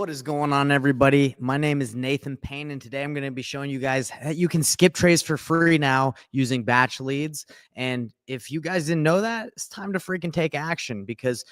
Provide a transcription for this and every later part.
What is going on, everybody? My name is Nathan Payne, and today I'm going to be showing you guys that you can skip trades for free now using batch leads. And if you guys didn't know that, it's time to freaking take action, because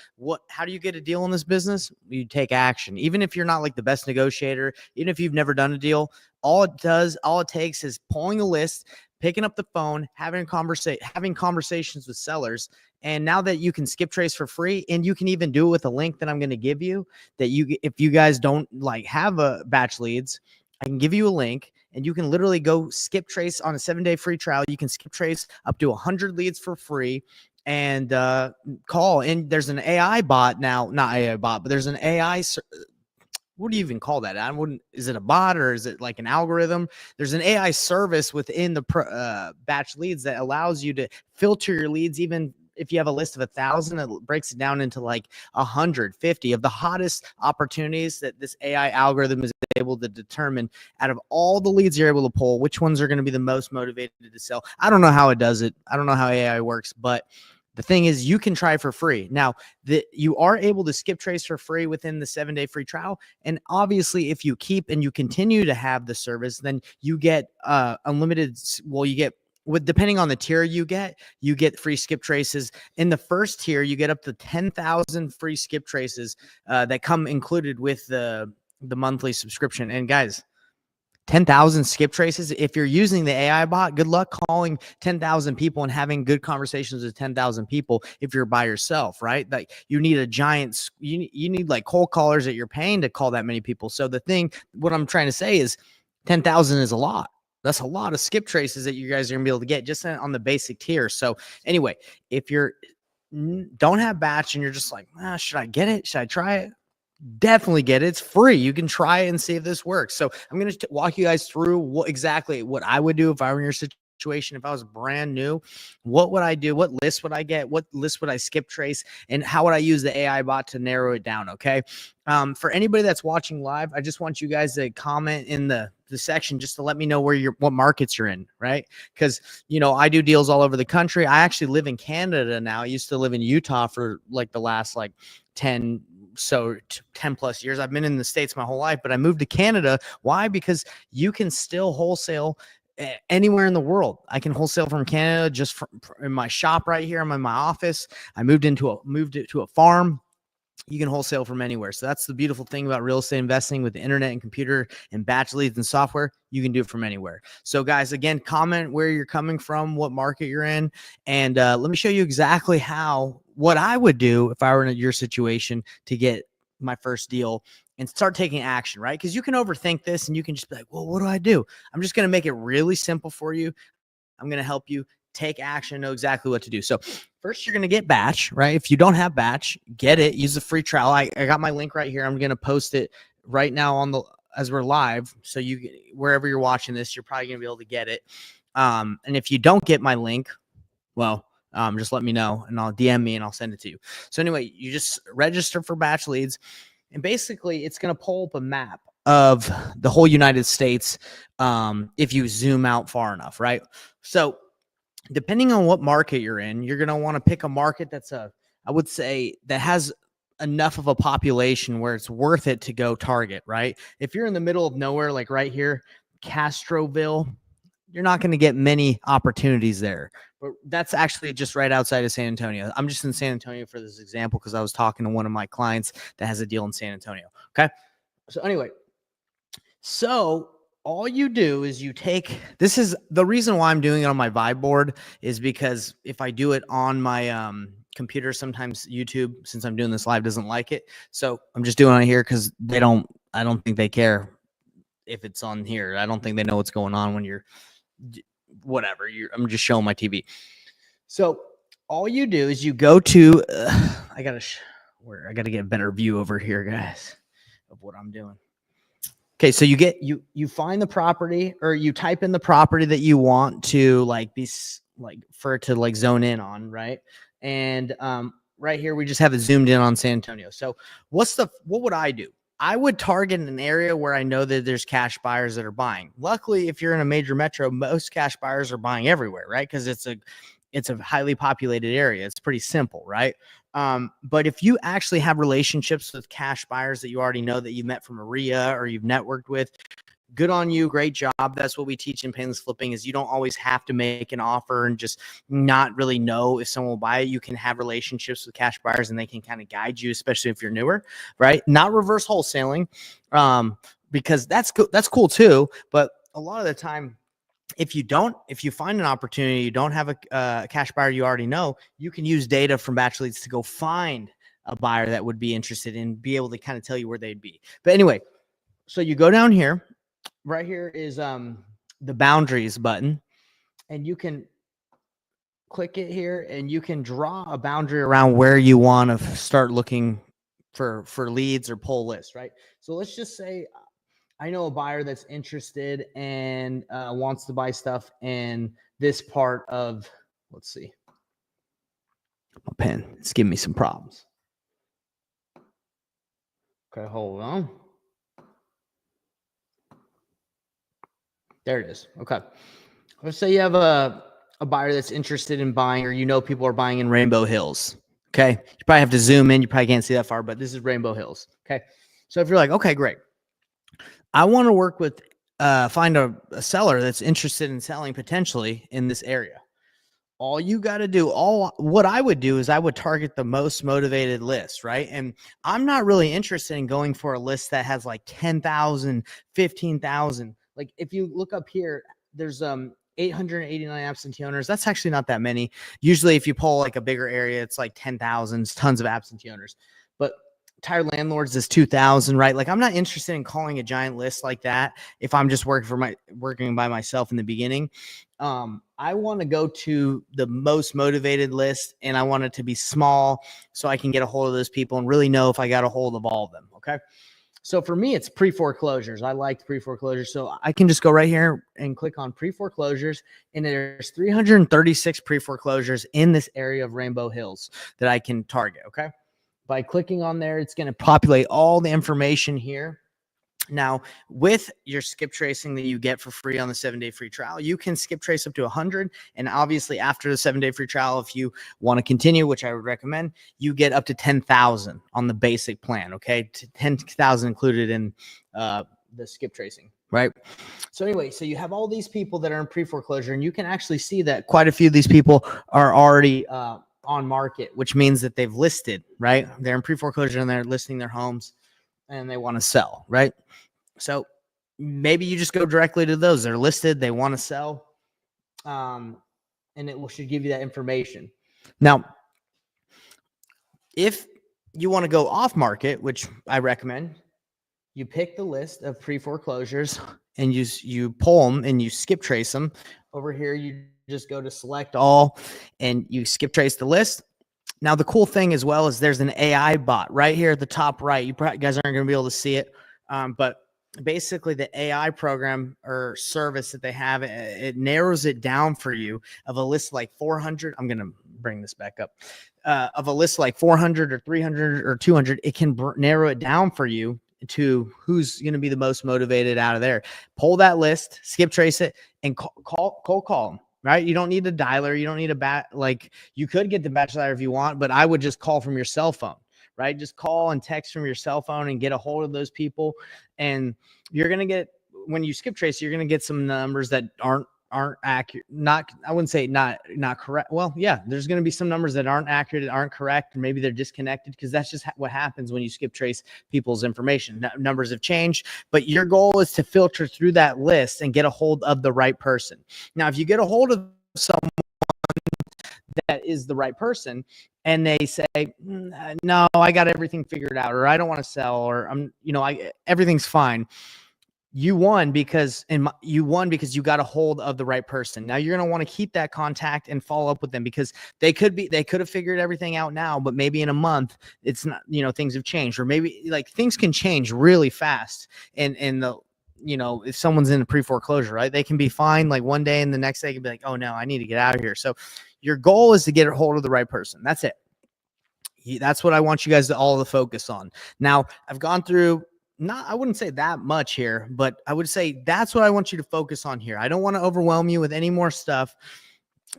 how do you get a deal in this business? You take action. Even if you're not like the best negotiator, even if you've never done a deal, all it takes is pulling a list, picking up the phone, having conversations with sellers. And now that you can skip trades for free, and you can even do it with a link that I'm going to give you, that if you guys don't like have a batch leads, I can give you a link and you can literally go skip trace on a 7-day free trial. You can skip trace up to 100 leads for free and call. And there's an AI bot now, not AI bot, but there's an AI. What do you even call that? Is it a bot or is it like an algorithm? There's an AI service within the batch leads that allows you to filter your leads. Even if you have a list of 1,000, it breaks it down into like 150 of the hottest opportunities that this AI algorithm is able to determine out of all the leads you're able to pull, which ones are going to be the most motivated to sell. I don't know how it does it. I don't know how AI works, but the thing is, you can try for free. Now, you are able to skip trace for free within the 7-day free trial. And obviously, if you keep and you continue to have the service, then you get unlimited. Well, you get, depending on the tier you get free skip traces. In the first tier, you get up to 10,000 free skip traces that come included with the monthly subscription. And guys, 10,000 skip traces. If you're using the AI bot, good luck calling 10,000 people and having good conversations with 10,000 people if you're by yourself, right? Like, you need a giant, you need like cold callers that you're paying to call that many people. So what I'm trying to say is 10,000 is a lot. That's a lot of skip traces that you guys are gonna be able to get just on the basic tier. So anyway, if you're don't have batch and you're just like, should I get it? Should I try it? Definitely get it. It's free. You can try it and see if this works. So I'm going to walk you guys through exactly what I would do if I were in your situation. If I was brand new, what would I do? What list would I get? What list would I skip trace? And how would I use the AI bot to narrow it down? Okay. For anybody that's watching live, I just want you guys to comment in the section just to let me know what markets you're in, right? Because, I do deals all over the country. I actually live in Canada now. I used to live in Utah for like the last 10 plus years. I've been in the States my whole life, but I moved to Canada. Why? Because you can still wholesale anywhere in the world. I can wholesale from Canada just in my shop right here. I'm in my office. I moved to a farm. You can wholesale from anywhere. So that's the beautiful thing about real estate investing with the internet and computer and batch leads and software. You can do it from anywhere. So guys, again, comment where you're coming from, what market you're in, and let me show you exactly what I would do if I were in your situation to get my first deal and start taking action, right? Because you can overthink this and you can just be like, well, what do I do? I'm just going to make it really simple for you. I'm going to help you take action, know exactly what to do. So first, you're going to get batch, right? If you don't have batch, get it. Use the free trial. I got my link right here. I'm going to post it right now as we're live. So wherever you're watching this, you're probably going to be able to get it. And if you don't get my link, well, just let me know and I'll DM me and I'll send it to you. So anyway, you just register for batch leads, and basically it's going to pull up a map of the whole United States if you zoom out far enough, right? So depending on what market you're in, you're going to want to pick a market I would say that has enough of a population where it's worth it to go target, right? If you're in the middle of nowhere, like right here, Castroville, you're not going to get many opportunities there. But that's actually just right outside of San Antonio. I'm just in San Antonio for this example because I was talking to one of my clients that has a deal in San Antonio. Okay. So anyway, all you do is this is the reason why I'm doing it on my Vibe board, is because if I do it on my computer, sometimes YouTube, since I'm doing this live, doesn't like it. So I'm just doing it here because I don't think they care if it's on here. I don't think they know what's going on when you're whatever. I'm just showing my TV. So all you do is you go to, I got to get a better view over here, guys, of what I'm doing. Okay, so you find the property, or you type in the property that you want to for it to zone in on, right? And right here we just have it zoomed in on San Antonio. So what would I do? I would target an area where I know that there's cash buyers that are buying. Luckily, if you're in a major metro, most cash buyers are buying everywhere, right? Because it's a highly populated area. It's pretty simple, right? But if you actually have relationships with cash buyers that you already know that you met from a RIA or you've networked with, good on you. Great job. That's what we teach in Payneless Flipping is you don't always have to make an offer and just not really know if someone will buy it. You can have relationships with cash buyers and they can kind of guide you, especially if you're newer, right? Not reverse wholesaling, because that's cool too. But a lot of the time, if you find an opportunity, you don't have a cash buyer you already know, you can use data from batch leads to go find a buyer that would be interested and be able to kind of tell you where they'd be. But anyway, so you go down here. Right here is the boundaries button, and you can click it here and you can draw a boundary around where you want to start looking for leads or pull lists, right? So let's just say I know a buyer that's interested and wants to buy stuff in this part of, let's see, my pen, it's giving me some problems. Okay, hold on. There it is. Okay. Let's say you have a buyer that's interested in buying, or you know people are buying in Rainbow Hills. Okay. You probably have to zoom in. You probably can't see that far, but this is Rainbow Hills. Okay. So if you're like, okay, great. I want to work with, find a seller that's interested in selling potentially in this area. All you got to do, what I would do is I would target the most motivated list, right? And I'm not really interested in going for a list that has like 10,000, 15,000. Like if you look up here, there's 889 absentee owners. That's actually not that many. Usually if you pull like a bigger area, it's like 10,000, tons of absentee owners. But tired landlords is 2,000, right? Like I'm not interested in calling a giant list like that if I'm just working by myself in the beginning. I want to go to the most motivated list, and I want it to be small so I can get a hold of those people and really know if I got a hold of all of them. Okay. So for me, it's pre-foreclosures. I like pre-foreclosures. So I can just go right here and click on pre-foreclosures, and there's 336 pre-foreclosures in this area of Rainbow Hills that I can target. Okay. By clicking on there, it's going to populate all the information here. Now, with your skip tracing that you get for free on the 7-day free trial, you can skip trace up to 100. And obviously, after the 7-day free trial, if you want to continue, which I would recommend, you get up to 10,000 on the basic plan. Okay, 10,000 included in the skip tracing, right? So anyway, so you have all these people that are in pre-foreclosure, and you can actually see that quite a few of these people are already on market, which means that they've listed, right? They're in pre-foreclosure and they're listing their homes and they want to sell, right? So maybe you just go directly to those. They're listed, they want to sell, and it should give you that information. Now, if you want to go off market, which I recommend, you pick the list of pre-foreclosures and you pull them and you skip trace them. Over here, you just go to select all and you skip trace the list. Now, the cool thing as well is there's an AI bot right here at the top right. You guys aren't going to be able to see it, but basically the AI program or service that they have, it narrows it down for you of a list like 400. I'm going to bring this back up. Of a list like 400 or 300 or 200, it can narrow it down for you to who's going to be the most motivated out of there. Pull that list, skip trace it, and call them. Right? You don't need a dialer. You don't need like you could get the batch dialer if you want, but I would just call from your cell phone, right? Just call and text from your cell phone and get a hold of those people. And you're going to get, when you skip trace, you're going to get some numbers that aren't accurate. I wouldn't say not correct. Well, yeah, there's going to be some numbers that aren't accurate, aren't correct, or maybe they're disconnected, because that's just what happens when you skip trace people's information. Numbers have changed, but your goal is to filter through that list and get a hold of the right person. Now, if you get a hold of someone that is the right person and they say, no, I got everything figured out, or I don't want to sell, or everything's fine. You won because you got a hold of the right person. Now you're going to want to keep that contact and follow up with them, because they could have figured everything out now, but maybe in a month it's not, things have changed, or maybe like things can change really fast. And if someone's in a pre-foreclosure, right, they can be fine like one day and the next day can be like, oh no, I need to get out of here. So your goal is to get a hold of the right person. That's it. That's what I want you guys to all to focus on. Now I've gone through, I wouldn't say that much here, but I would say that's what I want you to focus on here. I don't want to overwhelm you with any more stuff.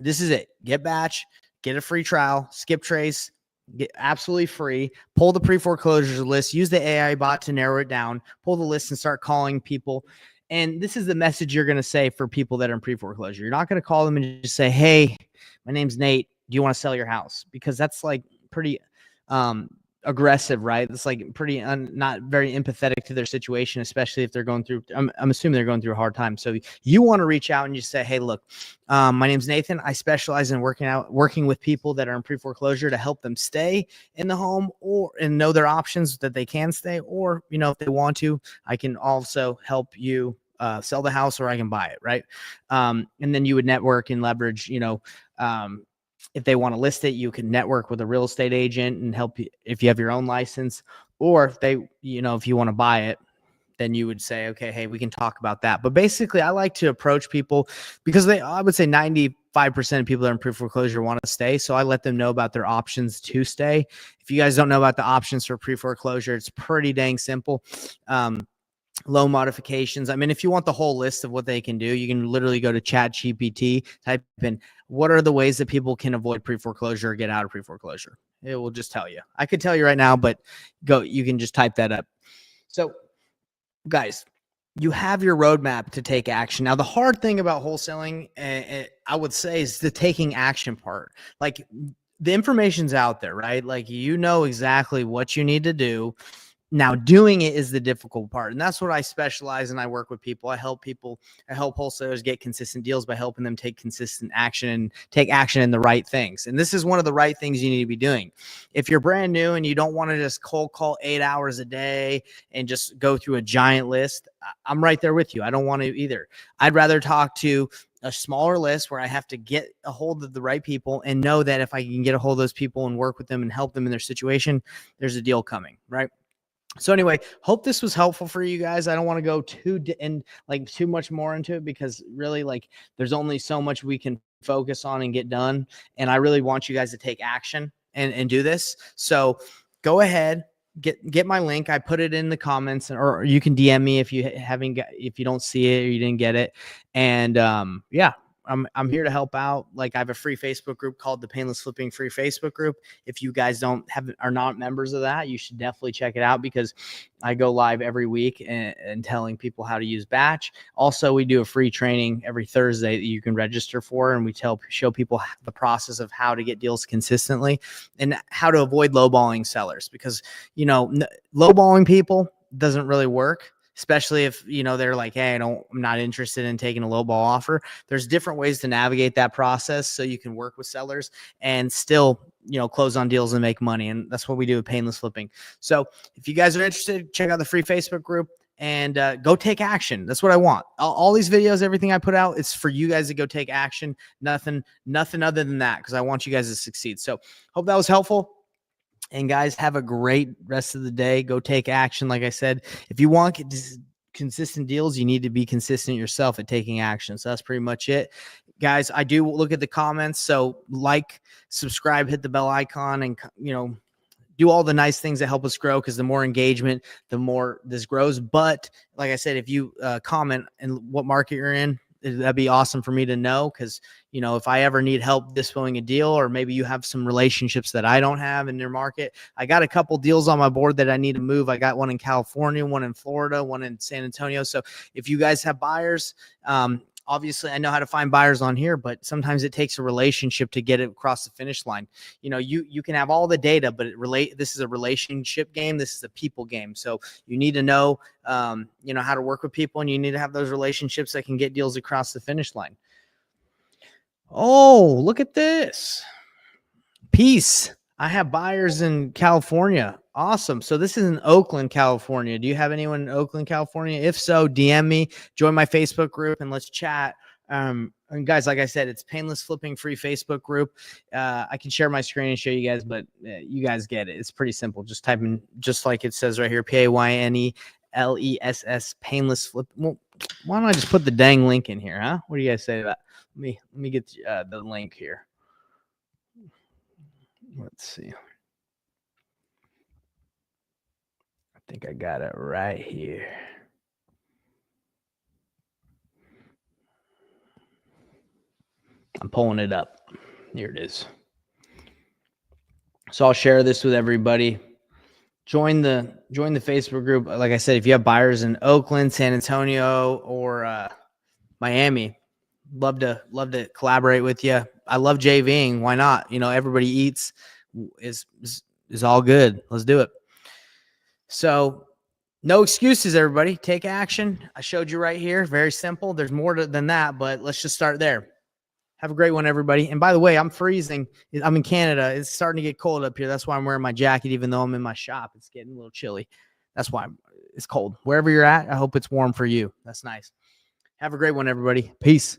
This is it. Get batch, get a free trial, skip trace, get absolutely free. Pull the pre-foreclosures list, use the AI bot to narrow it down, pull the list and start calling people. And this is the message you're going to say for people that are in pre-foreclosure. You're not going to call them and just say, "Hey, my name's Nate. Do you want to sell your house?" Because that's like pretty um aggressive, right? It's like pretty not very empathetic to their situation, especially if they're going through, I'm assuming they're going through a hard time. So you want to reach out and just say, "Hey, look, my name's Nathan. I specialize in working with people that are in pre-foreclosure to help them stay in the home and know their options that they can stay, or, if they want to, I can also help you sell the house, or I can buy it." Right. And then you would network and leverage, if they want to list it, you can network with a real estate agent and help you if you have your own license, or if they, if you want to buy it, then you would say, "Okay, hey, we can talk about that." But basically, I like to approach people because I would say 95% of people that are in pre-foreclosure want to stay. So I let them know about their options to stay. If you guys don't know about the options for pre-foreclosure, it's pretty dang simple. Loan modifications. I mean, if you want the whole list of what they can do, you can literally go to ChatGPT, type in what are the ways that people can avoid pre-foreclosure or get out of pre-foreclosure. It will just tell you. I could tell you right now, but you can just type that up. So, guys, you have your roadmap to take action. Now, the hard thing about wholesaling, I would say, is the taking action part. Like, the information's out there, right? Like, exactly what you need to do. Now, doing it is the difficult part. And that's what I specialize in. I work with people. I help wholesalers get consistent deals by helping them take consistent action and take action in the right things. And this is one of the right things you need to be doing. If you're brand new and you don't want to just cold call 8 hours a day and just go through a giant list, I'm right there with you. I don't want to either. I'd rather talk to a smaller list where I have to get a hold of the right people and know that if I can get a hold of those people and work with them and help them in their situation, there's a deal coming, right? So anyway, hope this was helpful for you guys. I don't want to go too much more into it because really, like, there's only so much we can focus on and get done. And I really want you guys to take action and do this. So go ahead, get my link. I put it in the comments, or you can DM me if if you don't see it or you didn't get it. And yeah, I'm here to help out. Like, I have a free Facebook group called the Painless Flipping Free Facebook group. If you guys are not members of that, you should definitely check it out because I go live every week and telling people how to use batch. Also, we do a free training every Thursday that you can register for, and we show people the process of how to get deals consistently and how to avoid lowballing sellers, because lowballing people doesn't really work, especially if they're like, "Hey, I'm not interested in taking a lowball offer." There's different ways to navigate that process so you can work with sellers and still close on deals and make money. And that's what we do with Painless Flipping. So if you guys are interested, check out the free Facebook group and go take action. That's what I want. All these videos, everything I put out, it's for you guys to go take action. Nothing other than that, because I want you guys to succeed. So hope that was helpful. And guys, have a great rest of the day. Go take action. Like I said, if you want consistent deals, you need to be consistent yourself at taking action. So that's pretty much it. Guys, I do look at the comments. So subscribe, hit the bell icon, and do all the nice things that help us grow, because the more engagement, the more this grows. But like I said, if you comment and what market you're in, that'd be awesome for me to know, because if I ever need help dispoing a deal, or maybe you have some relationships that I don't have in your market. I got a couple deals on my board that I need to move. I got one in California, one in Florida, one in San Antonio. So if you guys have buyers, obviously I know how to find buyers on here, but sometimes it takes a relationship to get it across the finish line. You can have all the data, but this is a relationship game. This is a people game. So you need to know, how to work with people, and you need to have those relationships that can get deals across the finish line. Oh, look at this. Peace. I have buyers in California. Awesome. So this is in Oakland, California. Do you have anyone in Oakland, California? If so, DM me, join my Facebook group, and let's chat. And guys, like I said, it's Painless Flipping Free Facebook group. I can share my screen and show you guys, but you guys get it. It's pretty simple. Just type in, just like it says right here, PAYNELESS, Painless Flip. Well, why don't I just put the dang link in here, huh? What do you guys say to that? Let me get the link here. Let's see. I think I got it right here. I'm pulling it up. Here it is. So I'll share this with everybody. Join the Facebook group. Like I said, if you have buyers in Oakland, San Antonio, or Miami, love to collaborate with you. I love JVing. Why not? You know, everybody eats is all good. Let's do it. So no excuses, everybody. Take action. I showed you right here. Very simple. There's more than that, but let's just start there. Have a great one, everybody. And by the way, I'm freezing. I'm in Canada. It's starting to get cold up here. That's why I'm wearing my jacket, even though I'm in my shop. It's getting a little chilly. That's why it's cold. Wherever you're at, I hope it's warm for you. That's nice. Have a great one, everybody. Peace.